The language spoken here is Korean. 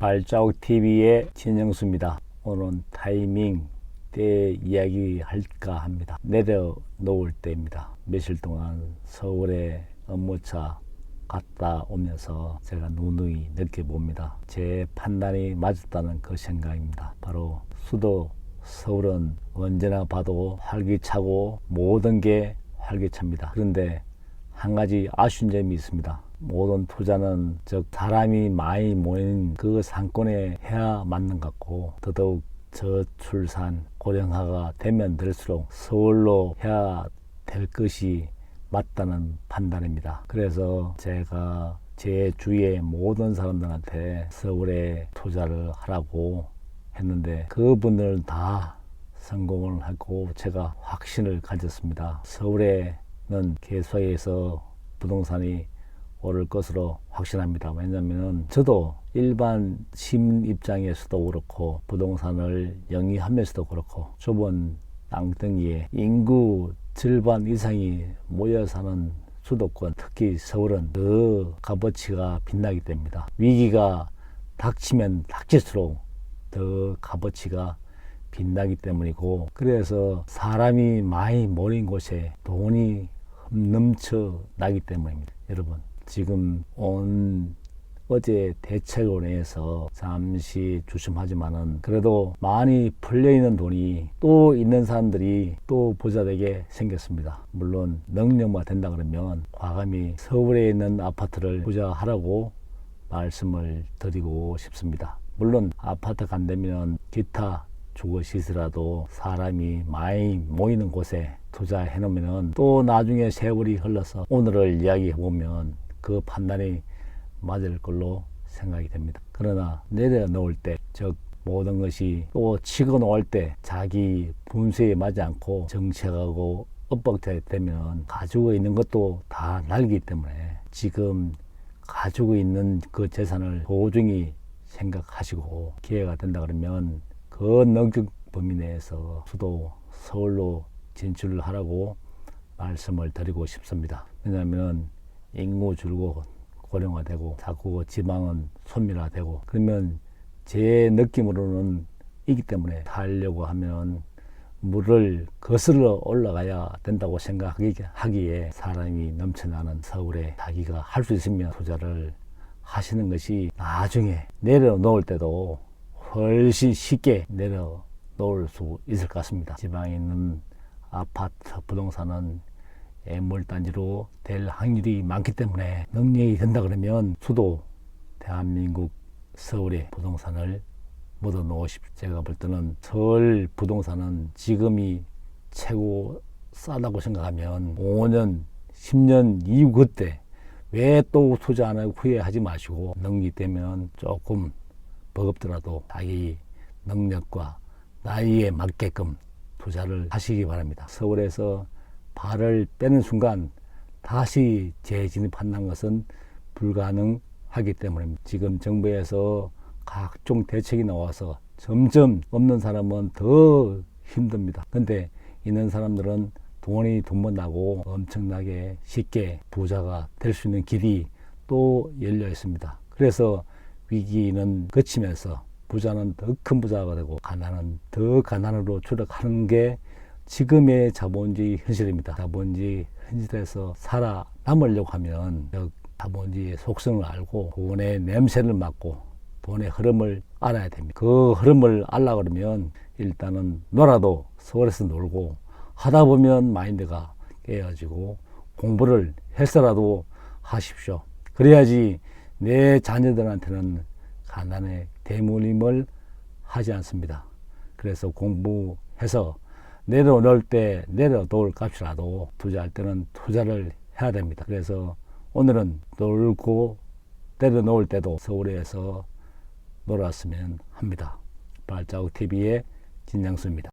발자국 TV의 진영수입니다. 오늘은 타이밍 때 이야기할까 합니다. 내려놓을 때입니다. 며칠 동안 서울에 업무차 갔다 오면서 제가 누누이 느껴봅니다. 제 판단이 맞았다는 그 생각입니다. 바로 수도 서울은 언제나 봐도 활기차고 모든 게 활기찹니다. 그런데 한 가지 아쉬운 점이 있습니다. 모든 투자는 즉 사람이 많이 모인 그 상권에 해야 맞는 것 같고, 더더욱 저출산 고령화가 되면 될수록 서울로 해야 될 것이 맞다는 판단입니다. 그래서 제가 제 주위의 모든 사람들한테 서울에 투자를 하라고 했는데 그분들은 다 성공을 하고 제가 확신을 가졌습니다. 서울에는 계속해서 부동산이 오를 것으로 확신합니다. 왜냐하면 저도 일반 시민 입장에서도 그렇고 부동산을 영위하면서도 그렇고 좁은 땅덩이에 인구 절반 이상이 모여 사는 수도권, 특히 서울은 더 값어치가 빛나기 때문입니다. 위기가 닥치면 닥칠수록 더 값어치가 빛나기 때문이고, 그래서 사람이 많이 모인 곳에 돈이 넘쳐나기 때문입니다. 여러분, 지금 어제 대책원에서 잠시 주춤하지만은 그래도 많이 풀려있는 돈이 또 있는 사람들이 또 부자되게 생겼습니다. 물론 능력만 된다 그러면 과감히 서울에 있는 아파트를 투자하라고 말씀을 드리고 싶습니다. 물론 아파트가 안 되면 기타 주거시설이라도 사람이 많이 모이는 곳에 투자해 놓으면 또 나중에 세월이 흘러서 오늘을 이야기해 보면 그 판단이 맞을 걸로 생각이 됩니다. 그러나 내려놓을 때, 즉 모든 것이 또 치고 놓을 때 자기 분수에 맞지 않고 정책하고 엇박자되면 가지고 있는 것도 다 날기 때문에 지금 가지고 있는 그 재산을 소중히 생각하시고 기회가 된다 그러면 그 능력 범위 내에서 수도 서울로 진출을 하라고 말씀을 드리고 싶습니다. 왜냐하면 인구 줄고 고령화되고 자꾸 지방은 소멸화되고 그러면 제 느낌으로는 이기 때문에 살려고 하면 물을 거슬러 올라가야 된다고 생각하기에 사람이 넘쳐나는 서울에 자기가 할 수 있으면 투자를 하시는 것이 나중에 내려놓을 때도 훨씬 쉽게 내려놓을 수 있을 것 같습니다. 지방에 있는 아파트 부동산은 애물단지로 될 확률이 많기 때문에 능력이 된다 그러면 수도 대한민국 서울에 부동산을 묻어 놓으십시오. 제가 볼 때는 서울 부동산은 지금이 최고 싸다고 생각하면 5년, 10년 이후 그때 왜 또 투자 안 하고 후회하지 마시고 능력이 되면 조금 버겁더라도 자기 능력과 나이에 맞게끔 투자를 하시기 바랍니다. 서울에서 발을 빼는 순간 다시 재진입한다는 것은 불가능하기 때문입니다. 지금 정부에서 각종 대책이 나와서 점점 없는 사람은 더 힘듭니다. 근데 있는 사람들은 돈이 돈번다고 엄청나게 쉽게 부자가 될 수 있는 길이 또 열려 있습니다. 그래서 위기는 그치면서 부자는 더 큰 부자가 되고 가난은 더 가난으로 추락하는 게 지금의 자본주의 현실입니다. 자본주의 현실에서 살아남으려고 하면 자본주의의 속성을 알고 돈의 냄새를 맡고 돈의 흐름을 알아야 됩니다. 그 흐름을 알라 그러면 일단은 놀아도 서울에서 놀고 하다 보면 마인드가 깨어지고 공부를 해서라도 하십시오. 그래야지 내 자녀들한테는 가난의 대물림을 하지 않습니다. 그래서 공부해서 내려놓을 때 내려놓을 값이라도 투자할 때는 투자를 해야 됩니다. 그래서 오늘은 놀고 내려놓을 때도 서울에서 놀았으면 합니다. 발자국 TV의 진양수입니다.